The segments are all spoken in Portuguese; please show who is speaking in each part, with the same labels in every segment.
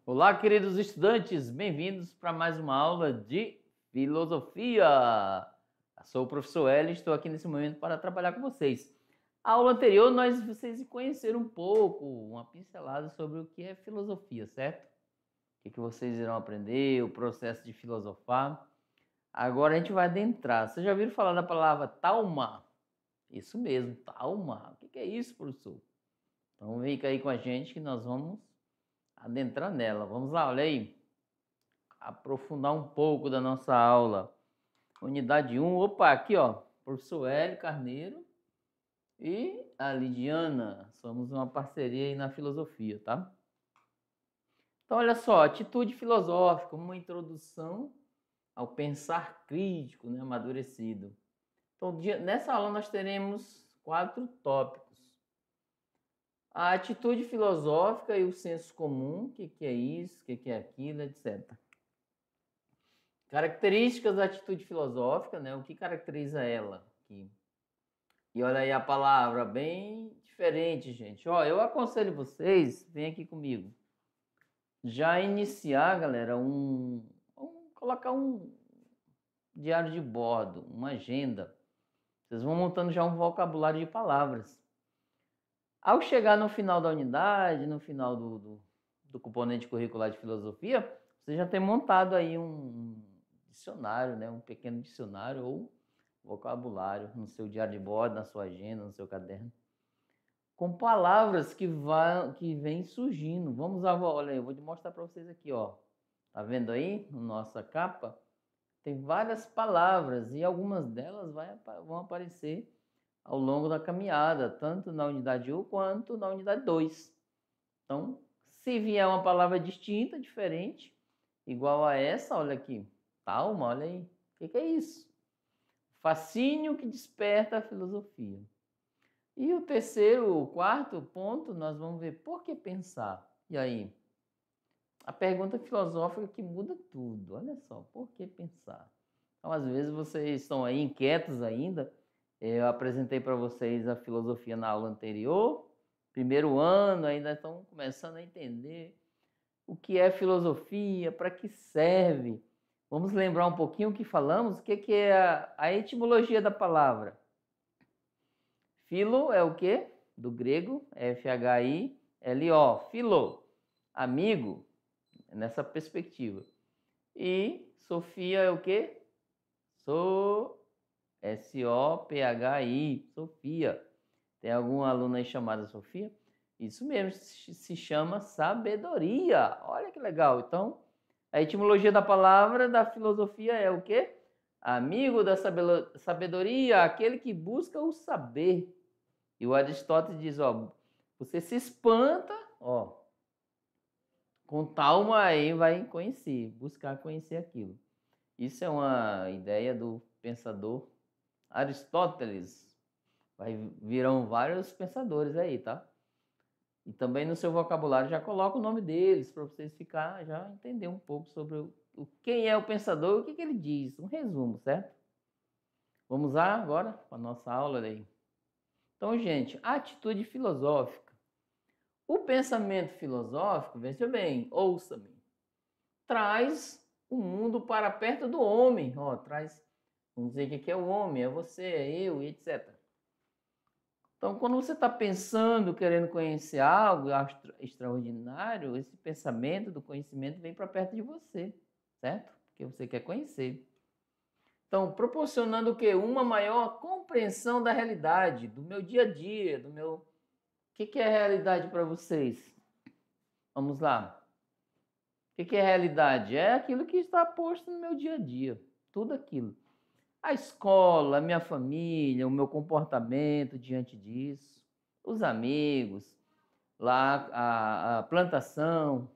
Speaker 1: Olá, queridos estudantes, bem-vindos para mais uma aula de filosofia. Eu sou o professor L e estou aqui nesse momento para trabalhar com vocês. A aula anterior, vocês conheceram um pouco, uma pincelada sobre o que é filosofia, certo? O que vocês irão aprender, o processo de filosofar. Agora a gente vai adentrar. Vocês já ouviram falar da palavra talma? Isso mesmo, talma. O que é isso, professor? Então fica aí com a gente que nós vamos adentrar nela. Vamos lá, olha aí. Aprofundar um pouco da nossa aula. Unidade 1, opa, aqui ó, professor Hélio Carneiro e a Lidiana. Somos uma parceria aí na filosofia, tá? Então, olha só, atitude filosófica, uma introdução ao pensar crítico, né, amadurecido. Então, nessa aula nós teremos 4 tópicos. A atitude filosófica e o senso comum, o que é isso, o que é aquilo, etc. Características da atitude filosófica, né? O que caracteriza ela aqui? E olha aí a palavra, bem diferente, gente. Ó, eu aconselho vocês, vem aqui comigo, já iniciar, galera, colocar um diário de bordo, uma agenda. Vocês vão montando já um vocabulário de palavras. Ao chegar no final da unidade, no final do componente curricular de filosofia, você já tem montado aí um dicionário, né? Um pequeno dicionário ou vocabulário no seu diário de bordo, na sua agenda, no seu caderno, com palavras que vêm surgindo. Vamos lá, olha, eu vou te mostrar para vocês aqui, ó. Tá vendo aí, na nossa capa? Tem várias palavras e algumas delas vão aparecer ao longo da caminhada, tanto na unidade 1 quanto na unidade 2. Então, se vier uma palavra distinta, diferente, igual a essa, olha aqui, talma, olha aí, o que é isso? Fascínio que desperta a filosofia. E o quarto ponto, nós vamos ver por que pensar. E aí? A pergunta filosófica que muda tudo. Olha só, por que pensar? Então, às vezes, vocês estão aí inquietos ainda. Eu apresentei para vocês a filosofia na aula anterior. Primeiro ano, ainda estão começando a entender o que é filosofia, para que serve. Vamos lembrar um pouquinho o que falamos? O que é a etimologia da palavra? Filo é o quê? Do grego, F-H-I-L-O. Filo, amigo, nessa perspectiva. E Sofia é o quê? S-O-P-H-I, Sofia. Tem alguma aluna aí chamada Sofia? Isso mesmo, se chama sabedoria. Olha que legal. Então, a etimologia da palavra da filosofia é o quê? Amigo da sabedoria, aquele que busca o saber. E o Aristóteles diz, ó, você se espanta, ó, com talma aí vai conhecer, buscar conhecer aquilo. Isso é uma ideia do pensador Aristóteles. Virão vários pensadores aí, tá? E também no seu vocabulário já coloca o nome deles para vocês ficar já entender um pouco sobre quem é o pensador e o que ele diz. Um resumo, certo? Vamos lá agora para a nossa aula aí. Então, gente, a atitude filosófica. O pensamento filosófico, veja bem, ouça-me, traz o mundo para perto do homem. Ó, vamos dizer que é o homem, é você, é eu, e etc. Então, quando você está pensando, querendo conhecer algo extraordinário, esse pensamento do conhecimento vem para perto de você, certo? Porque você quer conhecer. Então, proporcionando o quê? Uma maior compreensão da realidade, do meu dia a dia, do meu... O que é realidade para vocês? Vamos lá. O que é realidade? É aquilo que está posto no meu dia a dia. Tudo aquilo. A escola, a minha família, o meu comportamento diante disso, os amigos, lá a plantação,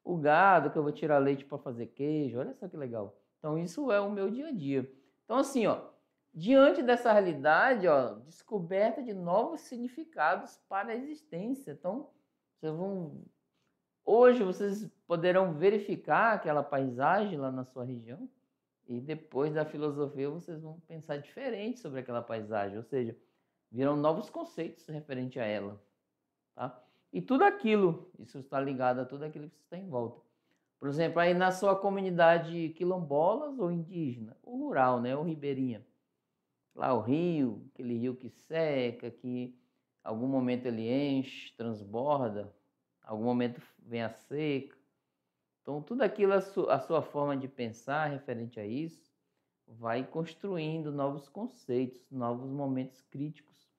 Speaker 1: o gado que eu vou tirar leite para fazer queijo. Olha só que legal. Então, isso é o meu dia a dia. Então, assim, ó, diante dessa realidade, ó, descoberta de novos significados para a existência. Então, hoje vocês poderão verificar aquela paisagem lá na sua região e depois da filosofia vocês vão pensar diferente sobre aquela paisagem, ou seja, virão novos conceitos referente a ela, tá? e tudo aquilo, isso está ligado a tudo aquilo que está em volta. Por exemplo, aí na sua comunidade quilombolas ou indígena, ou rural, né, ou ribeirinha, lá o rio, aquele rio que seca, que algum momento ele enche, transborda, algum momento vem a seca. Então, tudo aquilo, a sua forma de pensar referente a isso, vai construindo novos conceitos, novos momentos críticos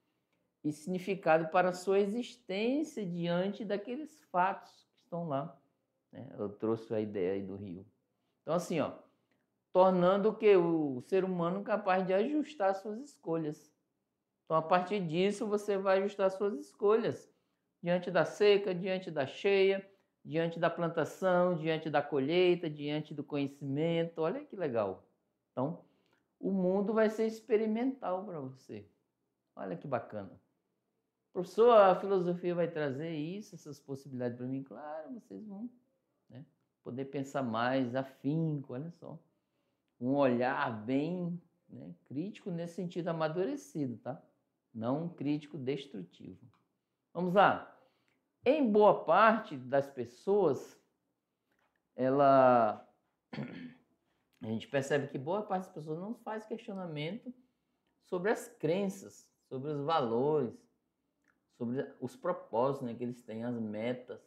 Speaker 1: e significado para a sua existência diante daqueles fatos que estão lá, né? Eu trouxe a ideia aí do rio. Então, assim, ó, tornando o ser humano capaz de ajustar suas escolhas. Então, a partir disso, você vai ajustar suas escolhas diante da seca, diante da cheia, diante da plantação, diante da colheita, diante do conhecimento. Olha que legal. Então, o mundo vai ser experimental para você. Olha que bacana. Professor, a filosofia vai trazer isso, essas possibilidades para mim? Claro, vocês vão, né, poder pensar mais afinco, olha só. Um olhar bem, né, crítico nesse sentido amadurecido, tá? Não um crítico destrutivo. Vamos lá. Em boa parte das pessoas, a gente percebe que boa parte das pessoas não faz questionamento sobre as crenças, sobre os valores, sobre os propósitos, né, que eles têm, as metas.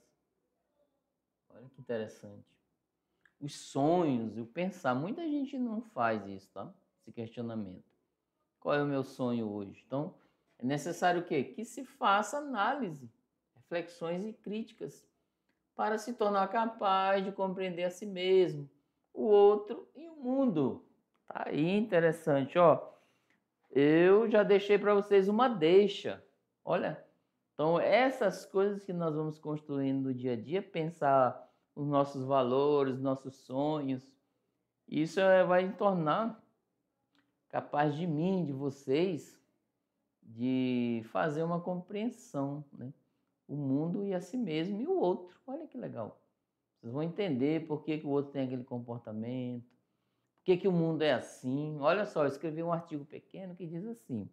Speaker 1: Olha que interessante. Os sonhos e o pensar. Muita gente não faz isso, tá? Esse questionamento. Qual é o meu sonho hoje? Então, é necessário o quê? Que se faça análise, reflexões e críticas para se tornar capaz de compreender a si mesmo, o outro e o mundo. Tá aí interessante, ó. Eu já deixei para vocês uma deixa. Olha, então essas coisas que nós vamos construindo no dia a dia, pensar os nossos valores, nossos sonhos, isso vai tornar capaz de mim, de vocês, de fazer uma compreensão, né? O mundo e a si mesmo e o outro. Olha que legal. Vocês vão entender por que o outro tem aquele comportamento, por que o mundo é assim. Olha só, eu escrevi um artigo pequeno que diz assim: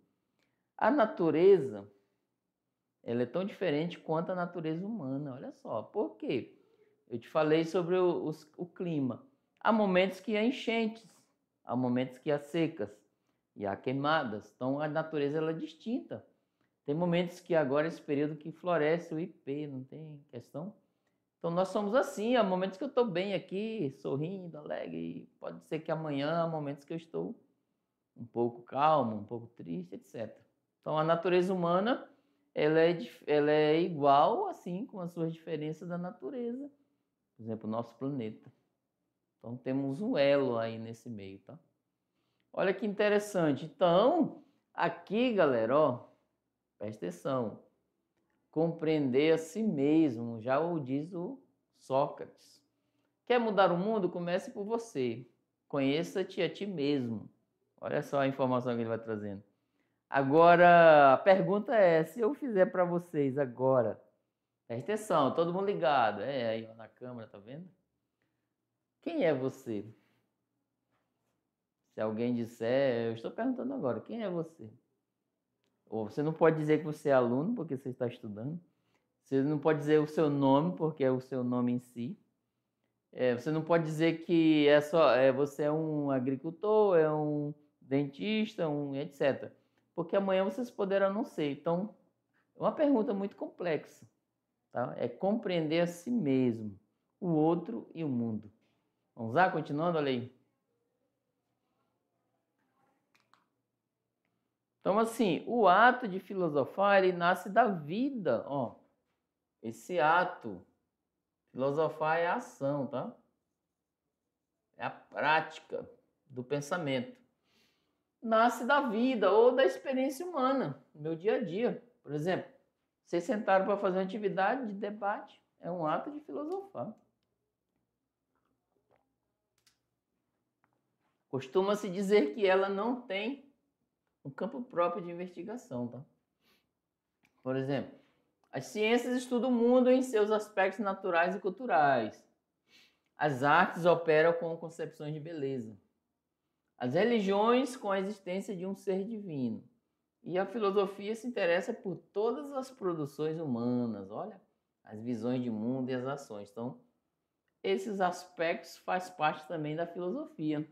Speaker 1: a natureza, ela é tão diferente quanto a natureza humana. Olha só, por quê? Eu te falei sobre o clima. Há momentos que há enchentes, há momentos que há secas e há queimadas. Então a natureza ela é distinta. Tem momentos que agora esse período que floresce o ipê, não tem questão. Então nós somos assim, há momentos que eu estou bem aqui, sorrindo, alegre, e pode ser que amanhã há momentos que eu estou um pouco calmo, um pouco triste, etc. Então a natureza humana ela é igual, assim, com as suas diferenças da natureza. Por exemplo, o nosso planeta. Então temos um elo aí nesse meio, tá? Olha que interessante. Então, aqui, galera, ó, presta atenção. Compreender a si mesmo, já o diz o Sócrates. Quer mudar o mundo? Comece por você. Conheça-te a ti mesmo. Olha só a informação que ele vai trazendo. Agora, a pergunta é, se eu fizer para vocês agora, presta atenção, todo mundo ligado, aí ó, na câmera, tá vendo? Quem é você? Se alguém disser, eu estou perguntando agora, quem é você? Ou você não pode dizer que você é aluno, porque você está estudando. Você não pode dizer o seu nome, porque é o seu nome em si. Você não pode dizer que você é um agricultor, é um dentista, etc. Porque amanhã vocês poderão não ser. Então, é uma pergunta muito complexa. Tá? É compreender a si mesmo, o outro e o mundo. Vamos lá, continuando, olha aí. Então, assim, o ato de filosofar, ele nasce da vida, ó. Esse ato, filosofar é a ação, tá? É a prática do pensamento. Nasce da vida ou da experiência humana, no meu dia a dia. Por exemplo, vocês sentaram para fazer uma atividade de debate, é um ato de filosofar. Costuma-se dizer que ela não tem um campo próprio de investigação, tá? Por exemplo, as ciências estudam o mundo em seus aspectos naturais e culturais. As artes operam com concepções de beleza. As religiões com a existência de um ser divino. E a filosofia se interessa por todas as produções humanas. Olha, as visões de mundo e as ações. Então, esses aspectos faz parte também da filosofia.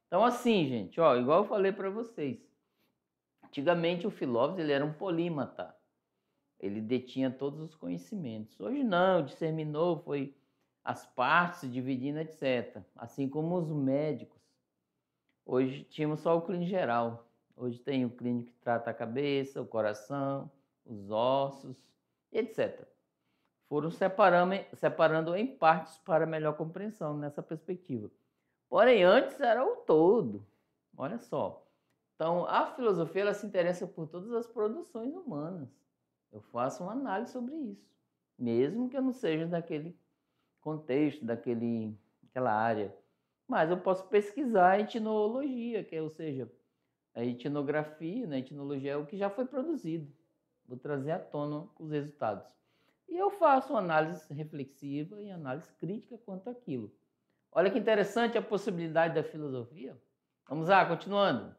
Speaker 1: Então, assim, gente, ó, igual eu falei para vocês, antigamente o filósofo ele era um polímata, ele detinha todos os conhecimentos. Hoje não, disseminou, foi as partes se dividindo, etc. Assim como os médicos. Hoje tínhamos só o clínico geral. Hoje tem o clínico que trata a cabeça, o coração, os ossos, etc. Foram separando em partes para melhor compreensão nessa perspectiva. Porém, antes era o todo. Olha só. Então, a filosofia ela se interessa por todas as produções humanas. Eu faço uma análise sobre isso, mesmo que eu não seja daquele contexto, daquela área. Mas eu posso pesquisar a etnologia, que é, ou seja, a etnografia, né? A etnologia é o que já foi produzido. Vou trazer à tona os resultados. E eu faço uma análise reflexiva e análise crítica quanto àquilo. Olha que interessante a possibilidade da filosofia. Vamos lá, continuando.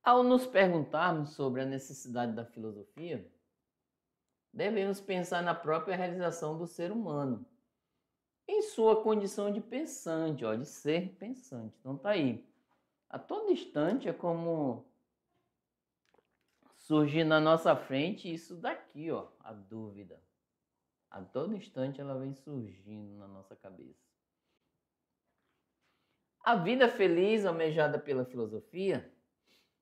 Speaker 1: Ao nos perguntarmos sobre a necessidade da filosofia, devemos pensar na própria realização do ser humano, em sua condição de pensante, ó, de ser pensante. Então tá aí. A todo instante é como surgir na nossa frente isso daqui, ó, a dúvida. A todo instante ela vem surgindo na nossa cabeça. A vida feliz almejada pela filosofia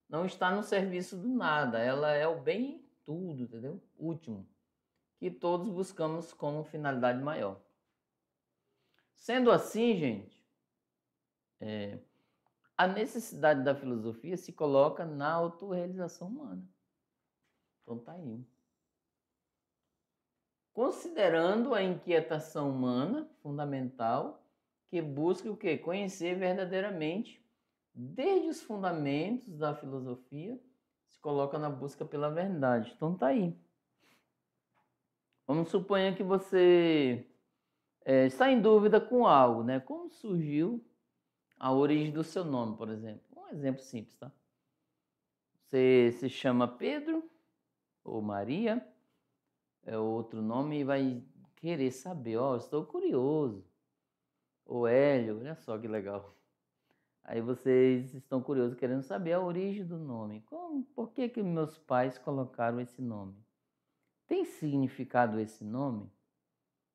Speaker 1: não está no serviço do nada, ela é o bem em tudo, entendeu? Último, que todos buscamos como finalidade maior. Sendo assim, gente, a necessidade da filosofia se coloca na autorrealização humana. Então tá aí. Considerando a inquietação humana fundamental, que busca o quê? Conhecer verdadeiramente, desde os fundamentos da filosofia, se coloca na busca pela verdade. Então tá aí. Vamos suponhar que você está em dúvida com algo, né? Como surgiu a origem do seu nome, por exemplo? Um exemplo simples, tá? Você se chama Pedro ou Maria, é outro nome, e vai querer saber, ó, estou curioso. Ou Hélio, olha só que legal. Aí vocês estão curiosos, querendo saber a origem do nome. Por que meus pais colocaram esse nome? Tem significado esse nome?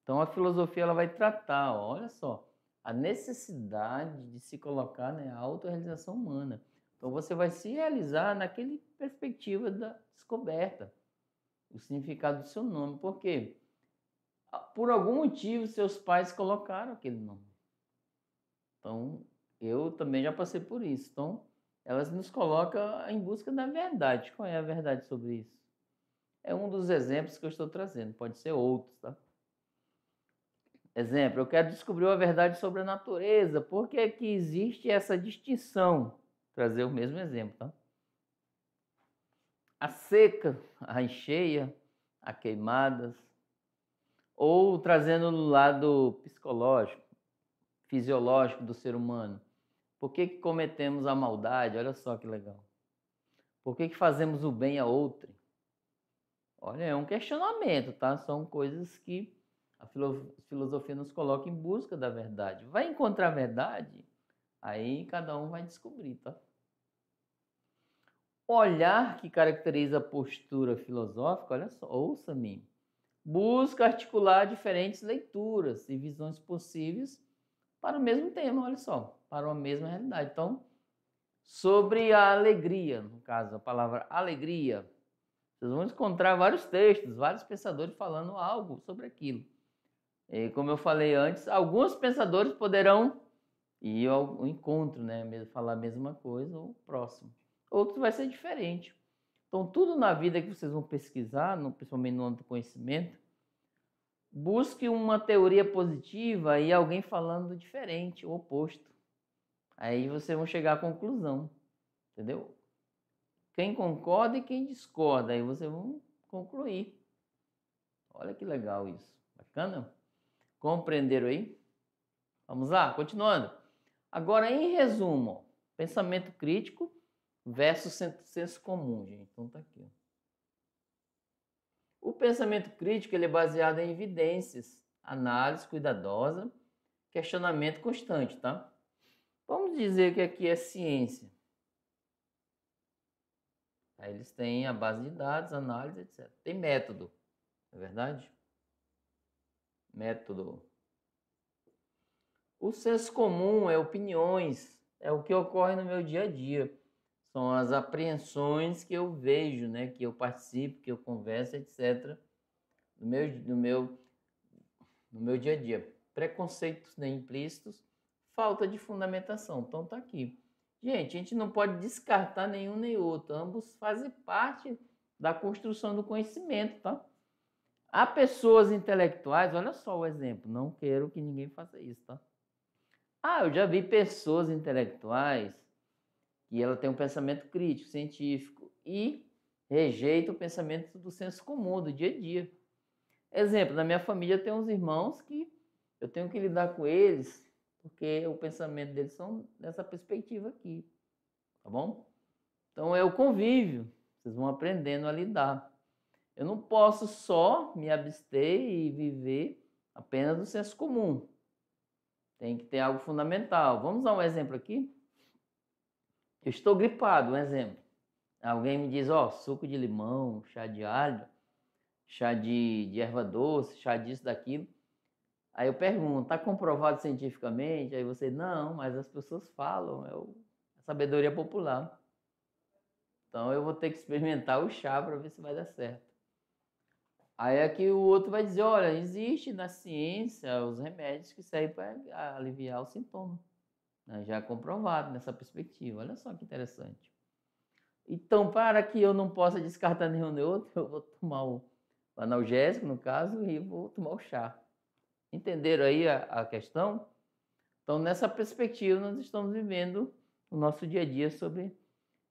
Speaker 1: Então a filosofia ela vai tratar, ó, olha só, a necessidade de se colocar, né, a autorrealização humana. Então você vai se realizar naquele perspectiva da descoberta, o significado do seu nome. Por quê? Por algum motivo seus pais colocaram aquele nome. Então eu também já passei por isso. Então elas nos colocam em busca da verdade. Qual é a verdade sobre isso? É um dos exemplos que eu estou trazendo, pode ser outros, tá? Exemplo, eu quero descobrir a verdade sobre a natureza. Por que que existe essa distinção? Trazer o mesmo exemplo, tá? A seca, a encheia, a queimadas. Ou trazendo no lado psicológico, fisiológico do ser humano. Por que que cometemos a maldade? Olha só que legal. Por que que fazemos o bem a outro? Olha, é um questionamento, tá? São coisas que a filosofia nos coloca em busca da verdade. Vai encontrar a verdade? Aí cada um vai descobrir, tá? O olhar que caracteriza a postura filosófica, olha só, ouça-me, busca articular diferentes leituras e visões possíveis para o mesmo tema, olha só, para uma mesma realidade. Então, sobre a alegria, no caso, a palavra alegria, vocês vão encontrar vários textos, vários pensadores falando algo sobre aquilo. E, como eu falei antes, alguns pensadores poderão ir ao encontro, né? Falar a mesma coisa ou próximo. Outros vai ser diferente. Então, tudo na vida que vocês vão pesquisar, principalmente no âmbito do conhecimento, busque uma teoria positiva e alguém falando diferente, o oposto. Aí vocês vão chegar à conclusão, entendeu? Quem concorda e quem discorda, aí vocês vão concluir. Olha que legal isso. Bacana? Compreenderam aí? Vamos lá, continuando. Agora, em resumo, pensamento crítico versus senso comum, gente. Então tá aqui. O pensamento crítico ele é baseado em evidências, análise cuidadosa, questionamento constante, tá? Vamos dizer que aqui é ciência. Aí eles têm a base de dados, análise, etc. Tem método, não é verdade? Método. O senso comum é opiniões, é o que ocorre no meu dia a dia. São as apreensões que eu vejo, né? Que eu participo, que eu converso, etc. No meu dia a dia. Preconceitos, né, implícitos, falta de fundamentação. Então tá aqui. Gente, a gente não pode descartar nenhum nem outro. Ambos fazem parte da construção do conhecimento, tá? Há pessoas intelectuais, olha só o exemplo, não quero que ninguém faça isso, tá? Eu já vi pessoas intelectuais que ela tem um pensamento crítico, científico e rejeita o pensamento do senso comum, do dia a dia. Exemplo, na minha família tem uns irmãos que eu tenho que lidar com eles porque o pensamento deles são dessa perspectiva aqui, tá bom? Então é o convívio, vocês vão aprendendo a lidar. Eu não posso só me abster e viver apenas do senso comum. Tem que ter algo fundamental. Vamos dar um exemplo aqui? Eu estou gripado, um exemplo. Alguém me diz, suco de limão, chá de alho, chá de erva doce, chá disso, daquilo. Aí eu pergunto, está comprovado cientificamente? Aí você, não, mas as pessoas falam, a sabedoria popular. Então eu vou ter que experimentar o chá para ver se vai dar certo. Aí aqui o outro vai dizer, olha, existe na ciência os remédios que servem para aliviar o sintoma. Já é comprovado nessa perspectiva. Olha só que interessante. Então, para que eu não possa descartar nenhum nem outro, eu vou tomar o analgésico, no caso, e vou tomar o chá. Entenderam aí a questão? Então, nessa perspectiva, nós estamos vivendo o nosso dia a dia sobre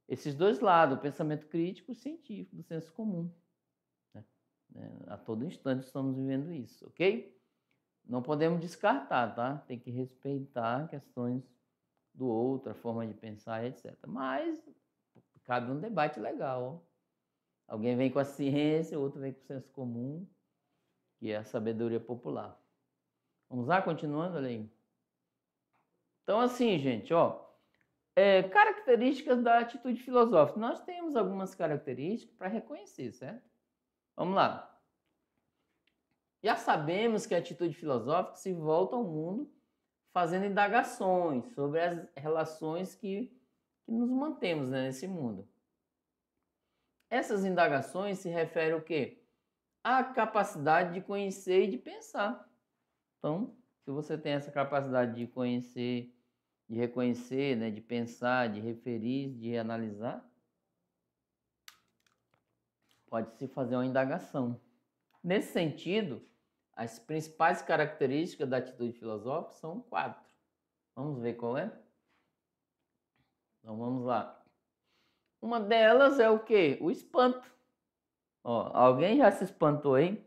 Speaker 1: esses dois lados, o pensamento crítico e o científico, do senso comum. A todo instante estamos vivendo isso, ok? Não podemos descartar, tá? Tem que respeitar questões do outro, a forma de pensar, etc. Mas cabe um debate legal. Alguém vem com a ciência, outro vem com o senso comum, que é a sabedoria popular. Vamos lá, continuando ali. Então, assim, gente, características da atitude filosófica. Nós temos algumas características para reconhecer, certo? Vamos lá. Já sabemos que a atitude filosófica se volta ao mundo fazendo indagações sobre as relações que nos mantemos, né, nesse mundo. Essas indagações se referem ao quê? À capacidade de conhecer e de pensar. Então, se você tem essa capacidade de conhecer, de reconhecer, né, de pensar, de referir, de analisar, pode-se fazer uma indagação. Nesse sentido, as principais características da atitude filosófica são 4. Vamos ver qual é? Então vamos lá. Uma delas é o quê? O espanto. Alguém já se espantou, hein?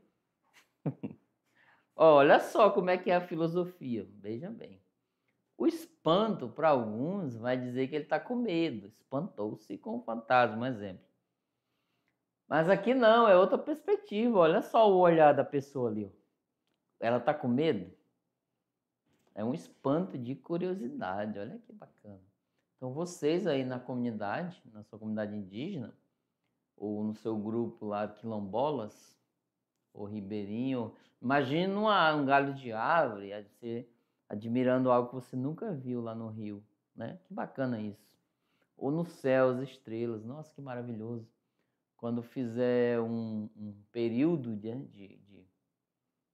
Speaker 1: Olha só como é que é a filosofia. Veja bem. O espanto, para alguns, vai dizer que ele está com medo. Espantou-se com o fantasma, um exemplo. Mas aqui não, é outra perspectiva. Olha só o olhar da pessoa ali. Ela está com medo? É um espanto de curiosidade. Olha que bacana. Então, vocês aí na comunidade, na sua comunidade indígena, ou no seu grupo lá, quilombolas, ou ribeirinho, imagina um galho de árvore, você admirando algo que você nunca viu lá no rio, né? Que bacana isso. Ou no céu, as estrelas, nossa, que maravilhoso. Quando fizer um período de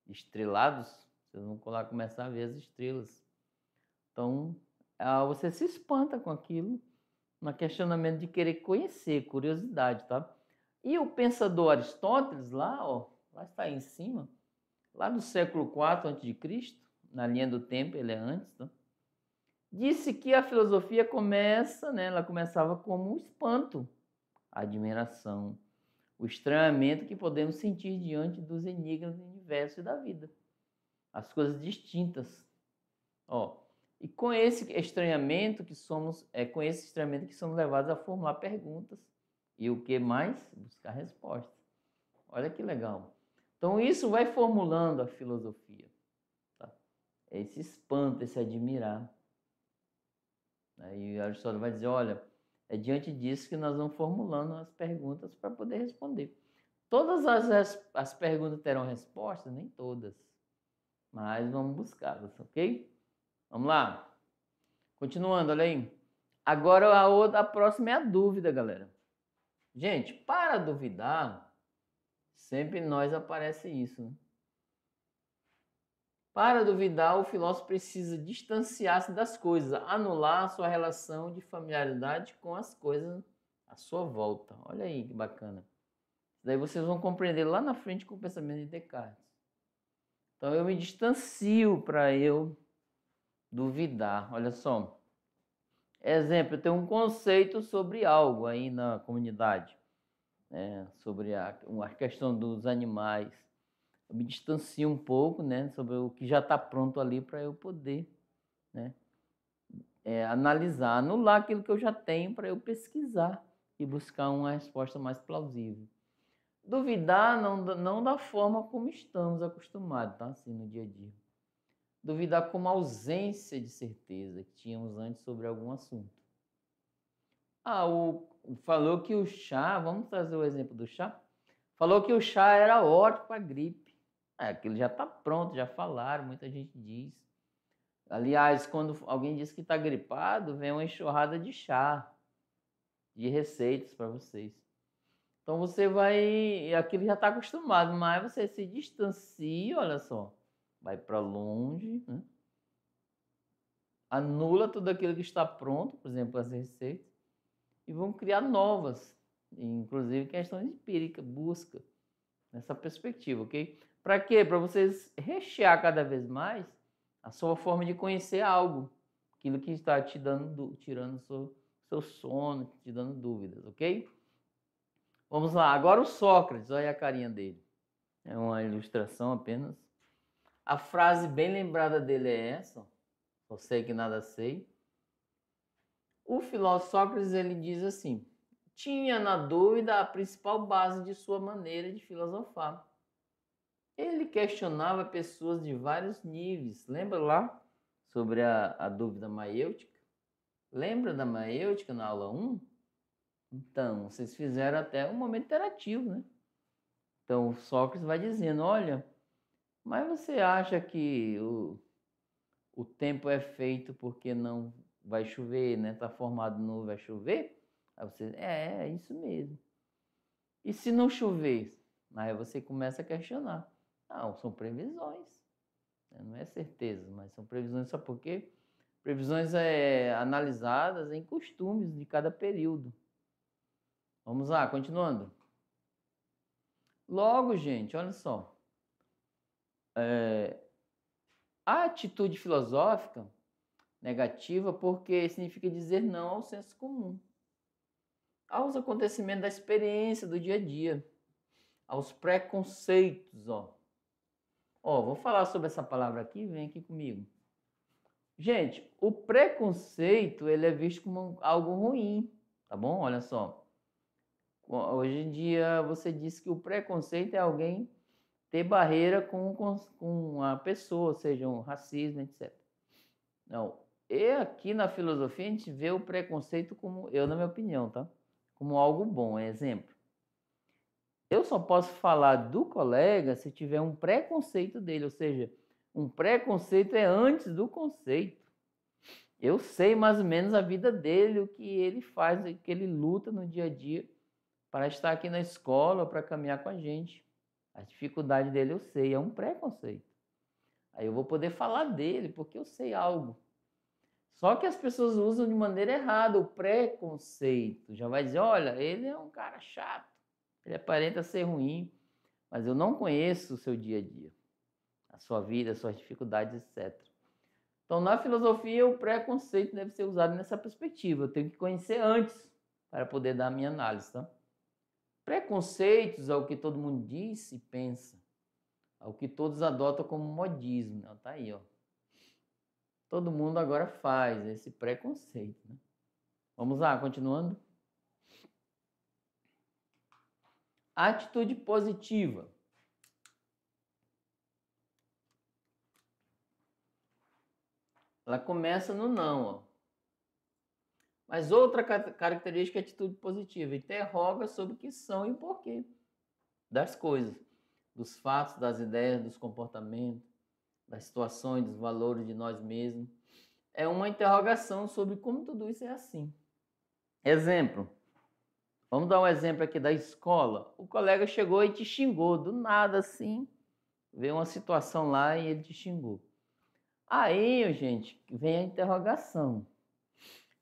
Speaker 1: estrelados, vocês vão lá começar a ver as estrelas. Então, você se espanta com aquilo, no questionamento de querer conhecer, curiosidade, tá? E o pensador Aristóteles, lá está em cima, lá do século IV a.C., na linha do tempo, ele é antes, tá? Disse que a filosofia começa, né, ela começava como um espanto, a admiração, o estranhamento que podemos sentir diante dos enigmas do universo e da vida. As coisas distintas. E com esse estranhamento que somos levados a formular perguntas e o que mais? Buscar respostas. Olha que legal. Então, isso vai formulando a filosofia. Tá? Esse espanto, esse admirar. Aí Aristóteles vai dizer, olha, é diante disso que nós vamos formulando as perguntas para poder responder. Todas as perguntas terão resposta? Nem todas. Mas vamos buscá-las, ok? Vamos lá. Continuando, olha aí. Agora a próxima é a dúvida, galera. Gente, para duvidar, sempre em nós aparece isso, né? Para duvidar, o filósofo precisa distanciar-se das coisas, anular a sua relação de familiaridade com as coisas à sua volta. Olha aí que bacana. Daí vocês vão compreender lá na frente com o pensamento de Descartes. Então eu me distancio para eu duvidar. Olha só. Exemplo, eu tenho um conceito sobre algo aí na comunidade, né? Sobre a questão dos animais. Eu me distancio um pouco, né? Sobre o que já está pronto ali para eu poder, né? Analisar, anular aquilo que eu já tenho para eu pesquisar e buscar uma resposta mais plausível. Duvidar não da forma como estamos acostumados, tá? Assim, no dia a dia. Duvidar como ausência de certeza que tínhamos antes sobre algum assunto. Falou que o chá, vamos trazer o exemplo do chá? Falou que o chá era ótimo para gripe. Aquilo já está pronto, já falaram, muita gente diz. Aliás, quando alguém diz que está gripado, vem uma enxurrada de chá, de receitas para vocês. Então você vai, aquilo já está acostumado, mas você se distancia, olha só, vai para longe, né? Anula tudo aquilo que está pronto, por exemplo, as receitas, e vão criar novas, inclusive questões empíricas, busca nessa perspectiva, ok? Para quê? Para vocês rechear cada vez mais a sua forma de conhecer algo, aquilo que está te dando, tirando seu sono, te dando dúvidas, ok? Vamos lá, agora o Sócrates, olha a carinha dele. É uma ilustração apenas. A frase bem lembrada dele é essa: só sei que nada sei. O filósofo Sócrates, ele diz assim: tinha na dúvida a principal base de sua maneira de filosofar. Ele questionava pessoas de vários níveis. Lembra lá sobre a dúvida maiêutica? Lembra da maiêutica na aula 1? Então, vocês fizeram até um momento interativo, né? Então, Sócrates vai dizendo, olha, mas você acha que o tempo é feito porque não vai chover, né? Está formado nuvem, vai chover? Aí você, é isso mesmo. E se não chover? Aí você começa a questionar. Não, são previsões. Não é certeza, mas são previsões, só porque previsões analisadas em costumes de cada período. Vamos lá, continuando. Logo, gente, olha só. A atitude filosófica negativa porque significa dizer não ao senso comum, aos acontecimentos da experiência do dia a dia, aos preconceitos, vou falar sobre essa palavra aqui, vem aqui comigo. Gente, o preconceito, ele é visto como algo ruim, tá bom? Olha só. Hoje em dia, você diz que o preconceito é alguém ter barreira com a pessoa, seja um racismo, etc. Não. E aqui na filosofia, a gente vê o preconceito como, na minha opinião, tá? Como algo bom. Exemplo. Eu só posso falar do colega se tiver um preconceito dele, ou seja, um preconceito é antes do conceito. Eu sei mais ou menos a vida dele, o que ele faz, o que ele luta no dia a dia para estar aqui na escola, para caminhar com a gente. A dificuldade dele eu sei, é um preconceito. Aí eu vou poder falar dele, porque eu sei algo. Só que as pessoas usam de maneira errada o preconceito. Já vai dizer, olha, ele é um cara chato, ele aparenta ser ruim, mas eu não conheço o seu dia a dia, a sua vida, as suas dificuldades, etc. Então, na filosofia, o preconceito deve ser usado nessa perspectiva. Eu tenho que conhecer antes para poder dar a minha análise, tá? Preconceitos é o que todo mundo diz e pensa, é o que todos adotam como modismo. Tá aí, ó. Todo mundo agora faz esse preconceito, né? Vamos lá, continuando. Atitude positiva. Ela começa no não, ó. Mas outra característica é atitude positiva. Interroga sobre o que são e o porquê das coisas, dos fatos, das ideias, dos comportamentos, das situações, dos valores de nós mesmos. É uma interrogação sobre como tudo isso é assim. Exemplo. Vamos dar um exemplo aqui da escola. O colega chegou e te xingou, do nada assim. Veio uma situação lá e ele te xingou. Aí, gente, vem a interrogação.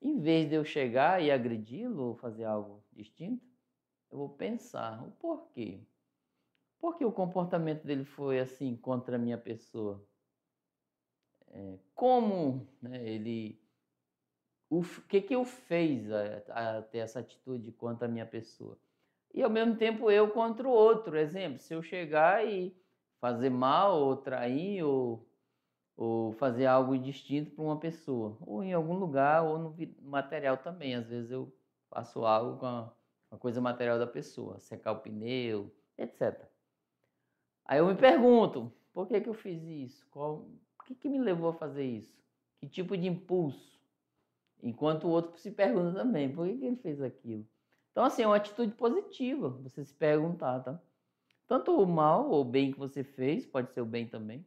Speaker 1: Em vez de eu chegar e agredi-lo ou fazer algo distinto, eu vou pensar o porquê. Por que o comportamento dele foi assim contra a minha pessoa? Como, né, ele... O que o fez a ter essa atitude contra a minha pessoa? E ao mesmo tempo eu contra o outro. Exemplo, se eu chegar e fazer mal ou trair ou fazer algo distinto para uma pessoa, ou em algum lugar, ou no material também. Às vezes eu faço algo com a coisa material da pessoa, secar o pneu, etc. Aí eu me pergunto, por que eu fiz isso? O que me levou a fazer isso? Que tipo de impulso? Enquanto o outro se pergunta também, por que ele fez aquilo? Então, assim, é uma atitude positiva, você se perguntar, tá? Tanto o mal ou o bem que você fez, pode ser o bem também,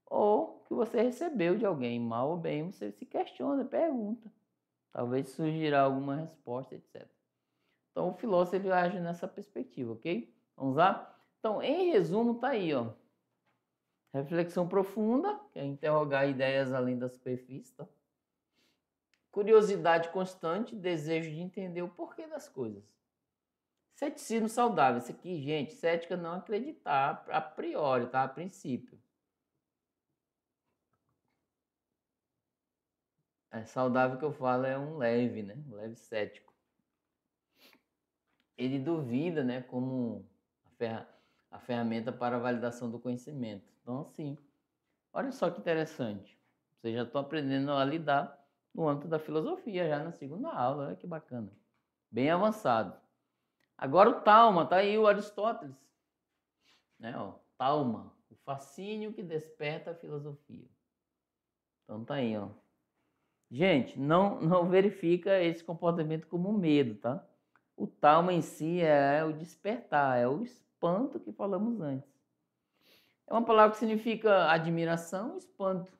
Speaker 1: ou que você recebeu de alguém, mal ou bem, você se questiona, pergunta. Talvez surgirá alguma resposta, etc. Então, o filósofo age nessa perspectiva, ok? Vamos lá? Então, em resumo, tá aí, ó. Reflexão profunda, que é interrogar ideias além da superfície, tá? Curiosidade constante, desejo de entender o porquê das coisas. Ceticismo saudável. Isso aqui, gente, cética não acreditar a priori, tá? A princípio. É saudável que eu falo é um leve, né? Um leve cético. Ele duvida, né? Como a ferramenta para a validação do conhecimento. Então, assim, olha só que interessante. Vocês já estão aprendendo a lidar no âmbito da filosofia, já na segunda aula. Olha que bacana. Bem avançado. Agora o Talma, tá aí o Aristóteles. Né? Ó, Talma, o fascínio que desperta a filosofia. Então tá aí, ó. Gente, não verifica esse comportamento como medo, tá? O Talma em si é o despertar, é o espanto que falamos antes. É uma palavra que significa admiração, espanto,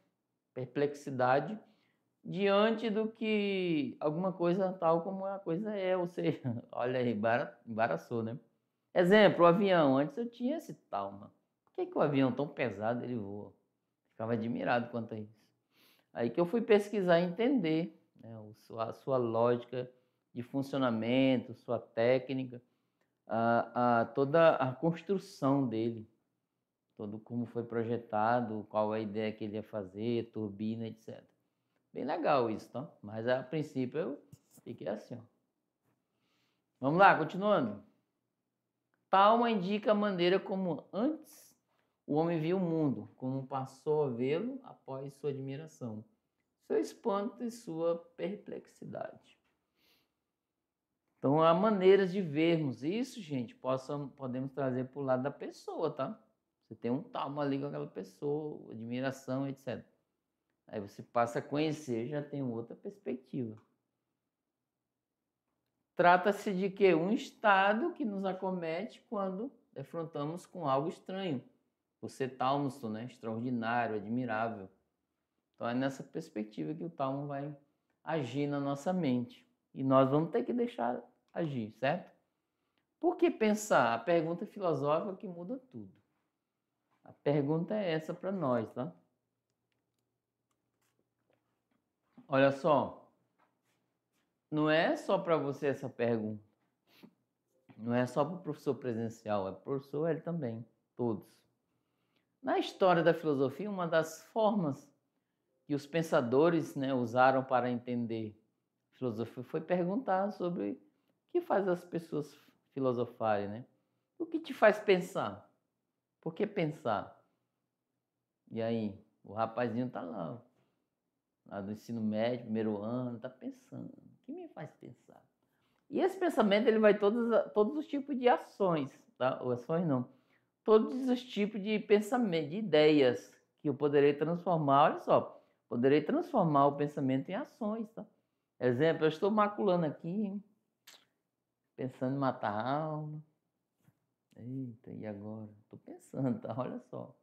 Speaker 1: perplexidade diante do que alguma coisa tal como a coisa é, ou seja, olha aí, embaraçou, né? Exemplo, o avião. Antes eu tinha esse Talma. Por que o avião tão pesado ele voa? Ficava admirado quanto a isso. Aí que eu fui pesquisar e entender, né, a sua lógica de funcionamento, sua técnica, toda a construção dele, todo como foi projetado, qual a ideia que ele ia fazer, turbina, etc. Bem legal isso, tá? Mas a princípio eu fiquei assim, ó. Vamos lá, continuando. Talma indica a maneira como antes o homem viu o mundo, como passou a vê-lo após sua admiração, seu espanto e sua perplexidade. Então há maneiras de vermos isso, gente, podemos trazer para o lado da pessoa, tá? Você tem um Talma ali com aquela pessoa, admiração, etc. Aí você passa a conhecer, já tem outra perspectiva. Trata-se de que um estado que nos acomete quando defrontamos com algo estranho. Você Talmson, né? Extraordinário, admirável. Então é nessa perspectiva que o Talmo vai agir na nossa mente. E nós vamos ter que deixar agir, certo? Por que pensar? A pergunta filosófica que muda tudo. A pergunta é essa para nós, tá? Olha só, não é só para você essa pergunta. Não é só para o professor presencial, é para o professor ele também, todos. Na história da filosofia, uma das formas que os pensadores, né, usaram para entender a filosofia foi perguntar sobre o que faz as pessoas filosofarem, né? O que te faz pensar? Por que pensar? E aí, o rapazinho tá lá do ensino médio, primeiro ano, tá pensando. O que me faz pensar? E esse pensamento ele vai todos os tipos de ações, tá? Ou ações não. Todos os tipos de pensamento, de ideias que eu poderei transformar. Olha só, poderei transformar o pensamento em ações, tá? Exemplo, eu estou maculando aqui, pensando em matar a alma. Eita, e agora? Estou pensando, tá? Olha só.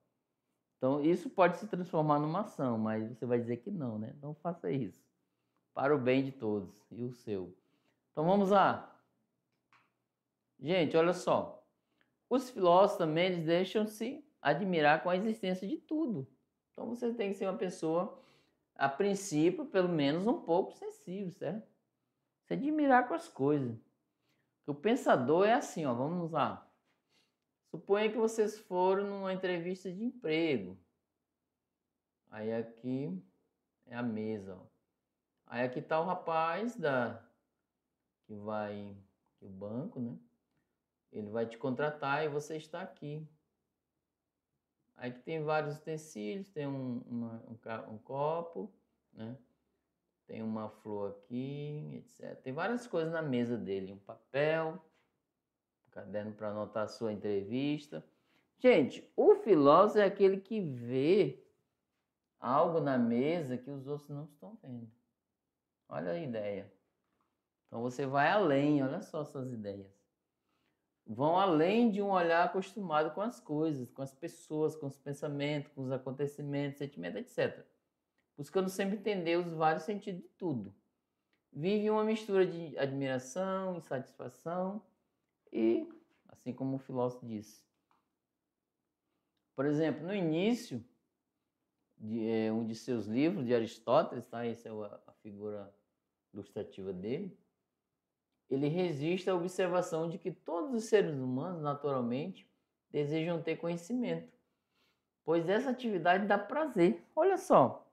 Speaker 1: Então, isso pode se transformar numa ação, mas você vai dizer que não, né? Não faça isso. Para o bem de todos e o seu. Então, vamos lá. Gente, olha só. Os filósofos também eles deixam-se admirar com a existência de tudo. Então, você tem que ser uma pessoa, a princípio, pelo menos um pouco sensível, certo? Se admirar com as coisas. O pensador é assim, ó, vamos lá. Suponha que vocês foram numa entrevista de emprego. Aí aqui é a mesa, ó. Aí aqui tá o rapaz que vai, o banco, né? Ele vai te contratar e você está aqui. Aí que tem vários utensílios, tem um copo, né? Tem uma flor aqui, etc. Tem várias coisas na mesa dele, um papel, um caderno para anotar a sua entrevista. Gente, o filósofo é aquele que vê algo na mesa que os outros não estão vendo. Olha a ideia. Então você vai além, olha só suas ideias. Vão além de um olhar acostumado com as coisas, com as pessoas, com os pensamentos, com os acontecimentos, sentimentos, etc. Buscando sempre entender os vários sentidos de tudo. Vive uma mistura de admiração, insatisfação e, assim como o filósofo disse. Por exemplo, no início de um de seus livros, de Aristóteles, tá? Essa é a figura ilustrativa dele. Ele resiste à observação de que todos os seres humanos, naturalmente, desejam ter conhecimento, pois essa atividade dá prazer. Olha só.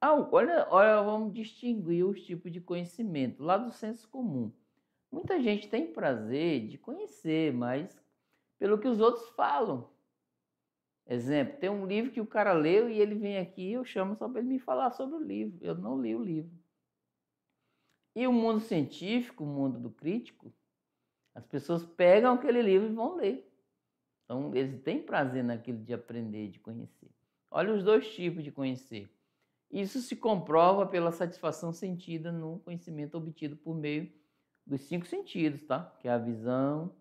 Speaker 1: Olha, vamos distinguir os tipos de conhecimento lá do senso comum. Muita gente tem prazer de conhecer, mas pelo que os outros falam. Exemplo, tem um livro que o cara leu e ele vem aqui e eu chamo só para ele me falar sobre o livro. Eu não li o livro. E o mundo científico, o mundo do crítico, as pessoas pegam aquele livro e vão ler. Então, eles têm prazer naquilo de aprender, de conhecer. Olha os dois tipos de conhecer. Isso se comprova pela satisfação sentida no conhecimento obtido por meio dos 5 sentidos, tá? Que é a visão.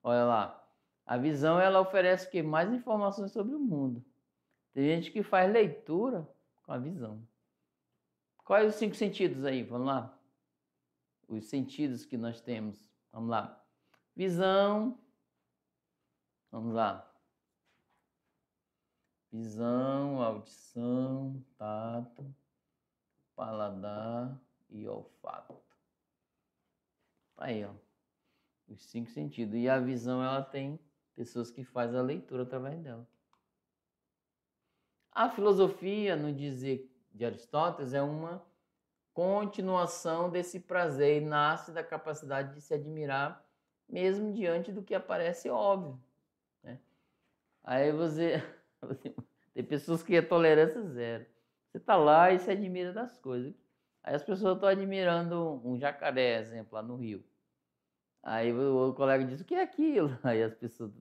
Speaker 1: Olha lá. A visão, ela oferece o quê? Mais informações sobre o mundo. Tem gente que faz leitura com a visão. Quais os 5 sentidos aí? Vamos lá. Os sentidos que nós temos. Vamos lá. Visão. Vamos lá. Visão, audição, tato, paladar e olfato. Aí, ó. Os 5 sentidos. E a visão, ela tem pessoas que fazem a leitura através dela. A filosofia, no dizer de Aristóteles, é uma continuação desse prazer e nasce da capacidade de se admirar mesmo diante do que aparece óbvio, né? Aí você tem pessoas que é tolerância zero. Você está lá e se admira das coisas. Aí as pessoas estão admirando um jacaré, exemplo, lá no Rio. Aí o colega diz, o que é aquilo? Aí as pessoas,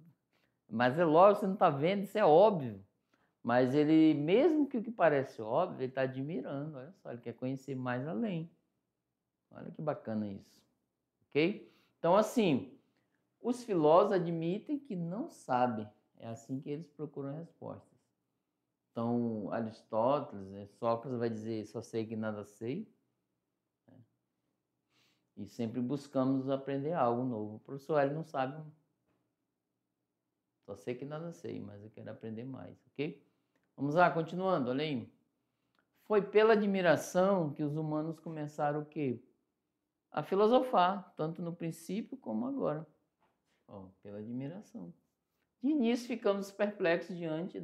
Speaker 1: mas é lógico, você não está vendo, isso é óbvio. Mas ele, mesmo que o que parece óbvio, ele está admirando, olha só, ele quer conhecer mais além. Olha que bacana isso, ok? Então, assim, os filósofos admitem que não sabem, é assim que eles procuram respostas. Então, Aristóteles, Sócrates vai dizer, só sei que nada sei, né? E sempre buscamos aprender algo novo. O professor ele não sabe, só sei que nada sei, mas eu quero aprender mais, ok? Vamos lá, continuando, olha aí. Foi pela admiração que os humanos começaram o quê? A filosofar, tanto no princípio como agora. Ó, pela admiração. De início ficamos perplexos diante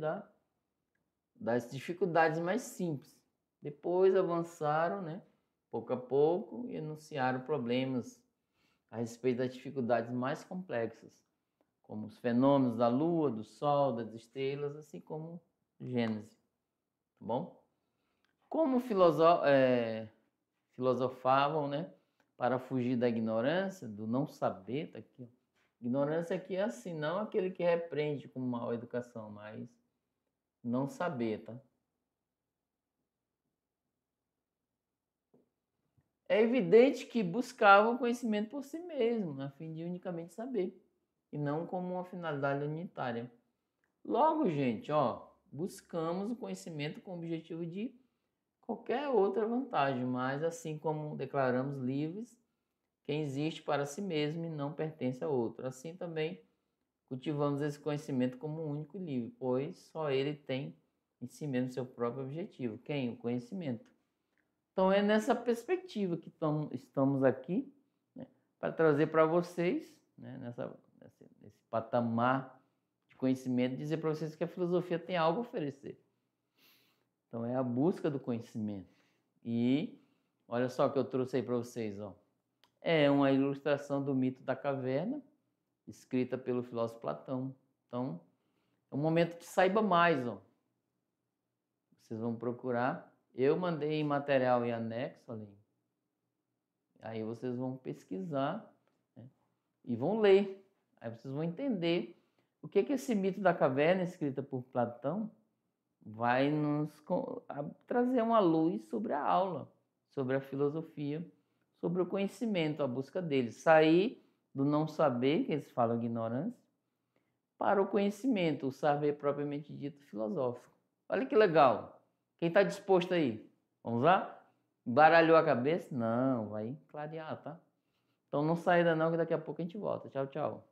Speaker 1: das dificuldades mais simples. Depois avançaram, né, pouco a pouco, e enunciaram problemas a respeito das dificuldades mais complexas, como os fenômenos da Lua, do Sol, das estrelas, assim como Gênesis. Tá bom? Como filosofavam, né, para fugir da ignorância, do não saber, tá aqui, ó. Ignorância aqui é assim, não aquele que repreende com mal educação, mas não saber, tá? É evidente que buscavam conhecimento por si mesmo, a fim de unicamente saber, e não como uma finalidade unitária. Logo, gente, ó, buscamos o conhecimento com o objetivo de qualquer outra vantagem, mas assim como declaramos livres, quem existe para si mesmo e não pertence a outro. Assim também cultivamos esse conhecimento como único e livre, pois só ele tem em si mesmo seu próprio objetivo. Quem? O conhecimento. Então é nessa perspectiva que estamos aqui, né, para trazer para vocês, né, nesse patamar de conhecimento, dizer para vocês que a filosofia tem algo a oferecer. Então é a busca do conhecimento. E olha só o que eu trouxe aí para vocês, ó. É uma ilustração do mito da caverna, escrita pelo filósofo Platão. Então, é um momento de saiba mais, ó. Vocês vão procurar. Eu mandei material em anexo ali. Aí vocês vão pesquisar, né, e vão ler. Aí vocês vão entender o que esse mito da caverna, escrita por Platão, vai nos trazer uma luz sobre a aula, sobre a filosofia, sobre o conhecimento, a busca dele. Sair do não saber, que eles falam ignorância, para o conhecimento, o saber propriamente dito filosófico. Olha que legal. Quem está disposto aí? Vamos lá? Baralhou a cabeça? Não, vai clarear, tá? Então não saia ainda não, que daqui a pouco a gente volta. Tchau, tchau.